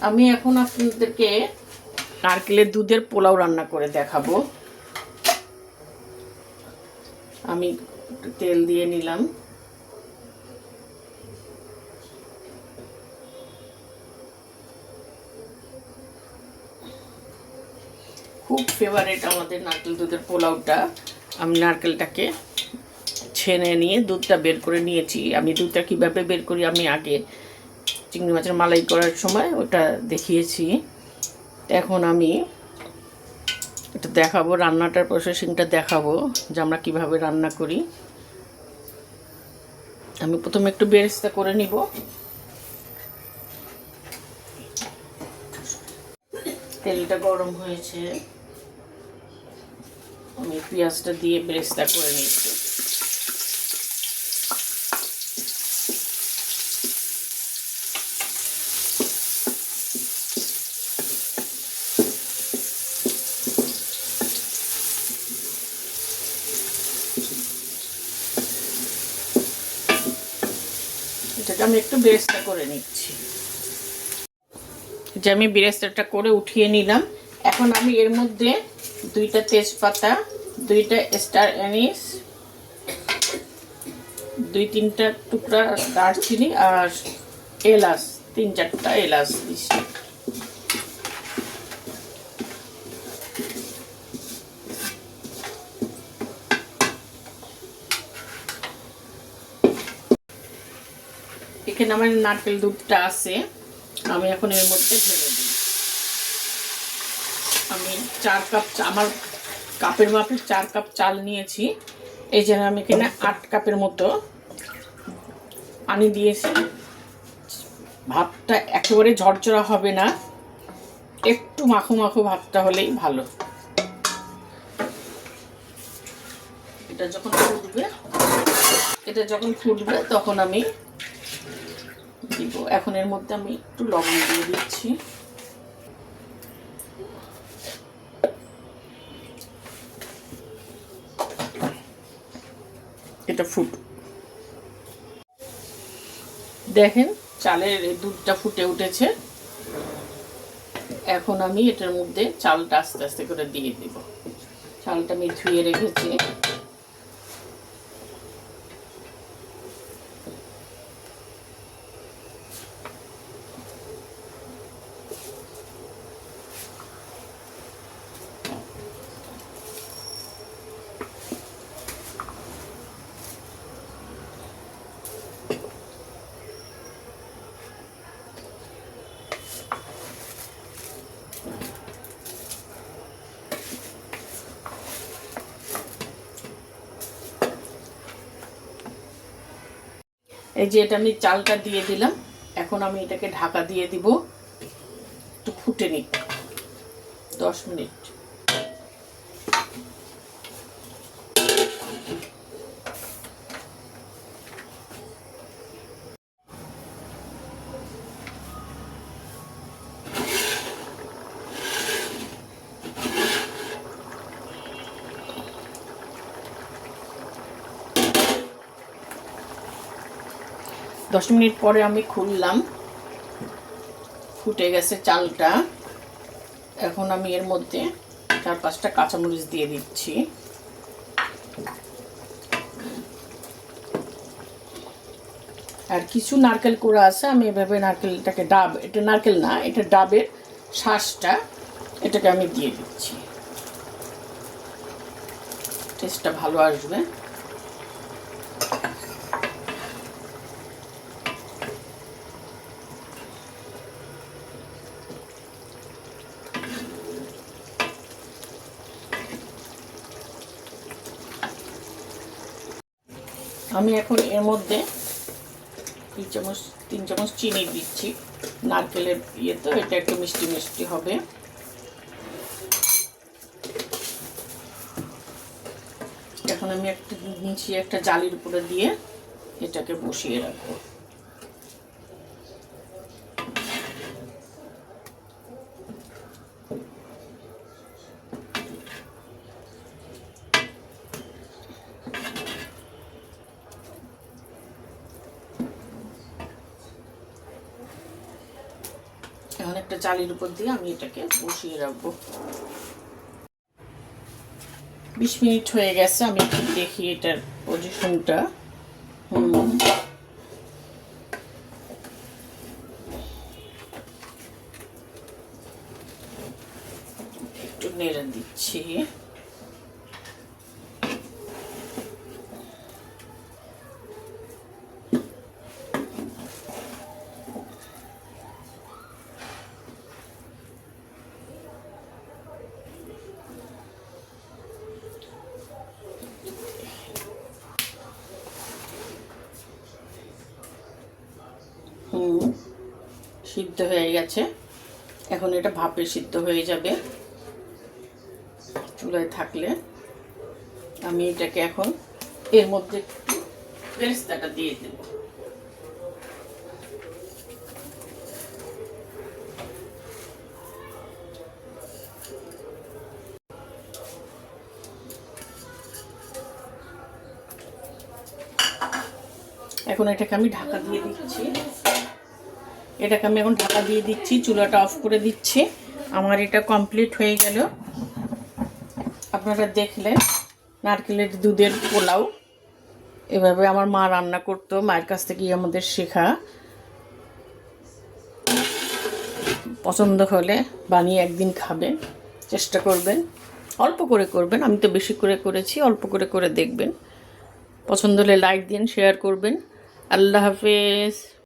আমি এখন আপনাদেরকে নারকেলের দুধের পোলাও রান্না করে দেখাবো। আমি তেল দিয়ে নিলাম। খুব ফেভারিট আমাদের নারকেল দুধের পোলাওটা। আমি নারকেলটাকে ছেনে নিয়ে দুধটা বের করে নিয়েছি। আমি দুধটা কীভাবে বের করি আমি আগে চিংড়ি মাছের মালাই করার সময় ওটা দেখিয়েছি। এখন আমি এটা দেখাবো, রান্নাটার প্রসেসিংটা দেখাবো যে আমরা কীভাবে রান্না করি। আমি প্রথমে একটু বেরেস্তা করে নিব। তেলটা গরম হয়েছে, আমি পেঁয়াজটা দিয়ে বেরেস্তা করে নিচ্ছি। এটাকে আমি একটু বেরেস্তা করে নিচ্ছি। যে আমি বেরেস্তাটা করে উঠিয়ে নিলাম। এখন আমি এর মধ্যে 2টা তেজপাতা, 2টা স্টার অ্যানিস, 2-3টা টুকরা দারচিনি আর এলাচ, 3-4টা এলাচ দিচ্ছি। এখানে আমার নারকেল দুধটা আছে, আমি এখন এর মধ্যে ঢেলে দিই। আমি 4 কাপ, আমার কাপের মাপে 4 কাপ চাল নিয়েছি। এই জন্য আমি এখানে 8 কাপের মতো পানি দিয়েছি। ভাতটা একেবারে ঝরঝরা হবে না, একটু মাখো মাখো ভাতটা হলেই ভালো। এটা যখন ফুটবে তখন আমি দিব। এখন এর মধ্যে আমি একটু লবণ দিয়ে দিচ্ছি। এটা দেখেন চালের দুধটা ফুটে উঠেছে। এখন আমি এটার মধ্যে চালটা আস্তে আস্তে করে দিয়ে দিব। চালটা আমি ধুয়ে রেখেছি। এই যে এটা আমি চালটা দিয়ে দিলাম। এখন আমি এটাকে ঢাকা দিয়ে দিব, একটু ফুটে নিই 10 মিনিট। দশ মিনিট পরে আমি খুললাম, ফুটে গেছে চালটা। এখন আমি এর মধ্যে 4-5টা কাঁচামরিচ দিয়ে দিচ্ছি। আর কিছু নারকেল কোড়া আছে, আমি এভাবে নারকেলটাকে এটা নারকেল না, এটা ডাবের শাঁসটা, এটাকে আমি দিয়ে দিচ্ছি। টেস্টটা ভালো আসবে। আমি এখন এর মধ্যে 3 চামচ চিনি দিচ্ছি। নারকেলের তো এটা একটু মিষ্টি মিষ্টি হবে। এখন আমি একটা জালির উপরে দিয়ে এটাকে বসিয়ে রাখবো। এখন একটা চালের উপর দিয়ে আমি এটাকে বসিয়ে রাখবো। 20 মিনিট হয়ে গেছে, আমি একটু দেখি এটার পজিশনটা। একটু নেড়ে দিচ্ছি। সিদ্ধ হয়ে গেছে, এখন এটা ভাপে সিদ্ধ হয়ে যাবে চুলায় থাকলে। আমি এটাকে এখন এর মধ্যে একটু বেরেস্তাটা দিয়ে দেব। এখন এটাকে আমি ঢাকা দিয়ে দিচ্ছি। চুলাটা অফ করে দিচ্ছি। আমার এটা কমপ্লিট হয়ে গেল। আপনারা দেখলেন নারকেলের দুধের পোলাও। এভাবে আমার মা রান্না করতো, মায়ের কাছ থেকেই আমাদের শেখা। পছন্দ হলে বানিয়ে একদিন খাবেন, চেষ্টা করবেন, অল্প করে করবেন। আমি তো বেশি করে করেছি, অল্প করে করে দেখবেন। পছন্দ হলে লাইক দিন, শেয়ার করবেন। আল্লাহ হাফেজ।